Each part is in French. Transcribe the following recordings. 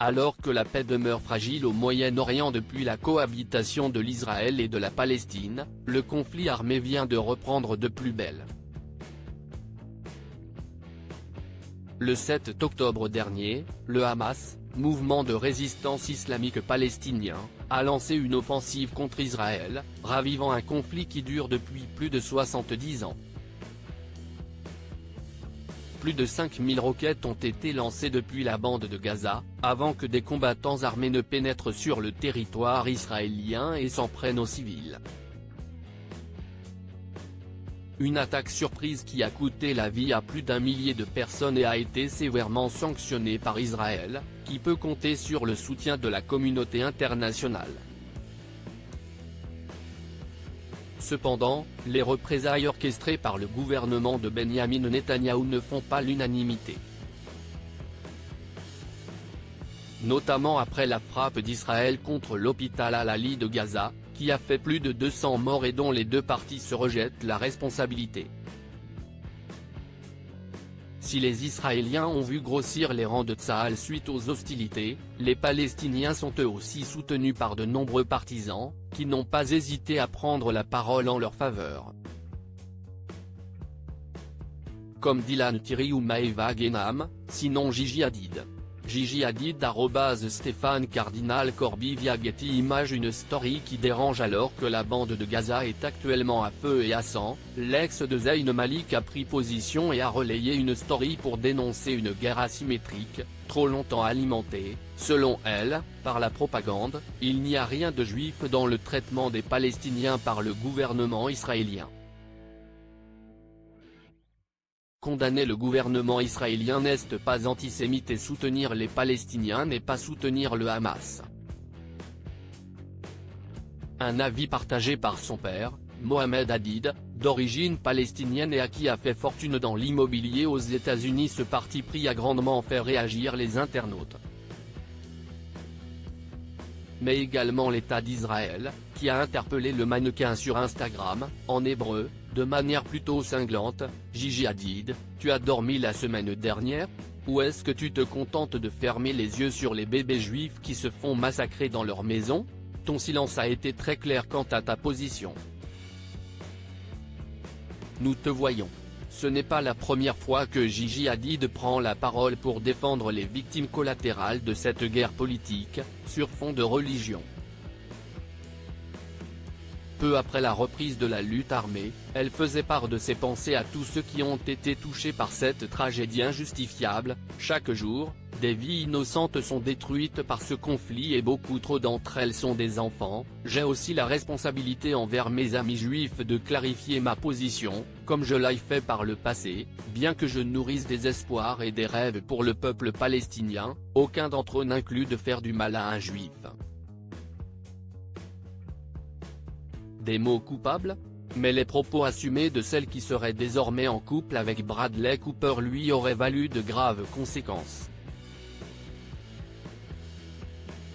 Alors que la paix demeure fragile au Moyen-Orient depuis la cohabitation de l'Israël et de la Palestine, le conflit armé vient de reprendre de plus belle. Le 7 octobre dernier, le Hamas, mouvement de résistance islamique palestinien, a lancé une offensive contre Israël, ravivant un conflit qui dure depuis plus de 70 ans. Plus de 5000 roquettes ont été lancées depuis la bande de Gaza, avant que des combattants armés ne pénètrent sur le territoire israélien et s'en prennent aux civils. Une attaque surprise qui a coûté la vie à plus d'un millier de personnes et a été sévèrement sanctionnée par Israël, qui peut compter sur le soutien de la communauté internationale. Cependant, les représailles orchestrées par le gouvernement de Benyamin Netanyahou ne font pas l'unanimité. Notamment après la frappe d'Israël contre l'hôpital Al-Ali de Gaza, qui a fait plus de 200 morts et dont les deux parties se rejettent la responsabilité. Si les Israéliens ont vu grossir les rangs de Tsahal suite aux hostilités, les Palestiniens sont eux aussi soutenus par de nombreux partisans, qui n'ont pas hésité à prendre la parole en leur faveur. Comme Dylan Thierry ou Maeva Genam, sinon Gigi Hadid. Gigi Hadid @Stéphane Cardinal Corby via Getty Images. Une story qui dérange alors que la bande de Gaza est actuellement à feu et à sang. L'ex de Zayn Malik a pris position et a relayé une story pour dénoncer une guerre asymétrique, trop longtemps alimentée, selon elle, par la propagande. Il n'y a rien de juif dans le traitement des Palestiniens par le gouvernement israélien. Condamner le gouvernement israélien n'est pas antisémite et soutenir les Palestiniens n'est pas soutenir le Hamas. Un avis partagé par son père, Mohamed Hadid, d'origine palestinienne et à qui a fait fortune dans l'immobilier aux États-Unis. Ce parti pris a grandement fait réagir les internautes. Mais également l'État d'Israël, qui a interpellé le mannequin sur Instagram, en hébreu, de manière plutôt cinglante. Gigi Hadid, tu as dormi la semaine dernière? Ou est-ce que tu te contentes de fermer les yeux sur les bébés juifs qui se font massacrer dans leur maison? Ton silence a été très clair quant à ta position. Nous te voyons. Ce n'est pas la première fois que Gigi Hadid prend la parole pour défendre les victimes collatérales de cette guerre politique, sur fond de religion. Peu après la reprise de la lutte armée, elle faisait part de ses pensées à tous ceux qui ont été touchés par cette tragédie injustifiable. Chaque jour, des vies innocentes sont détruites par ce conflit et beaucoup trop d'entre elles sont des enfants. J'ai aussi la responsabilité envers mes amis juifs de clarifier ma position, comme je l'ai fait par le passé. Bien que je nourrisse des espoirs et des rêves pour le peuple palestinien, aucun d'entre eux n'inclut de faire du mal à un juif. Des mots coupables? Mais les propos assumés de celle qui serait désormais en couple avec Bradley Cooper lui auraient valu de graves conséquences.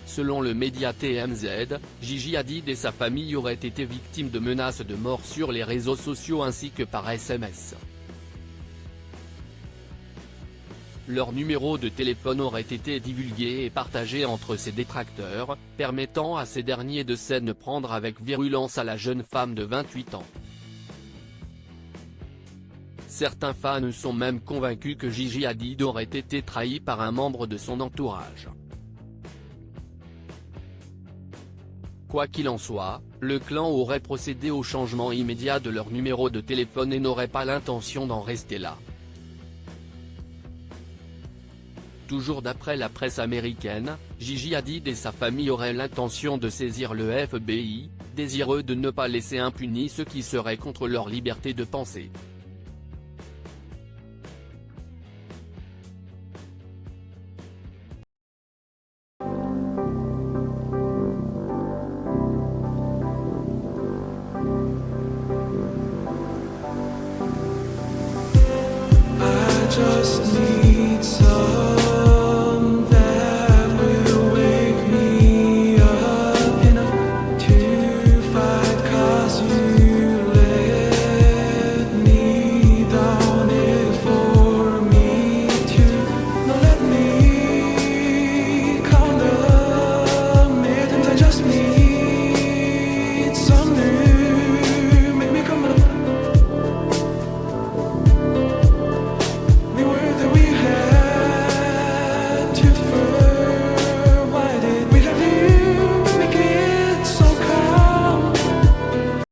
Selon le média TMZ, Gigi Hadid et sa famille auraient été victimes de menaces de mort sur les réseaux sociaux ainsi que par SMS. Leur numéro de téléphone aurait été divulgué et partagé entre ses détracteurs, permettant à ces derniers de s'en prendre avec virulence à la jeune femme de 28 ans. Certains fans sont même convaincus que Gigi Hadid aurait été trahi par un membre de son entourage. Quoi qu'il en soit, le clan aurait procédé au changement immédiat de leur numéro de téléphone et n'aurait pas l'intention d'en rester là. Toujours d'après la presse américaine, Gigi Hadid et sa famille auraient l'intention de saisir le FBI, désireux de ne pas laisser impunis ceux qui seraient contre leur liberté de penser. Just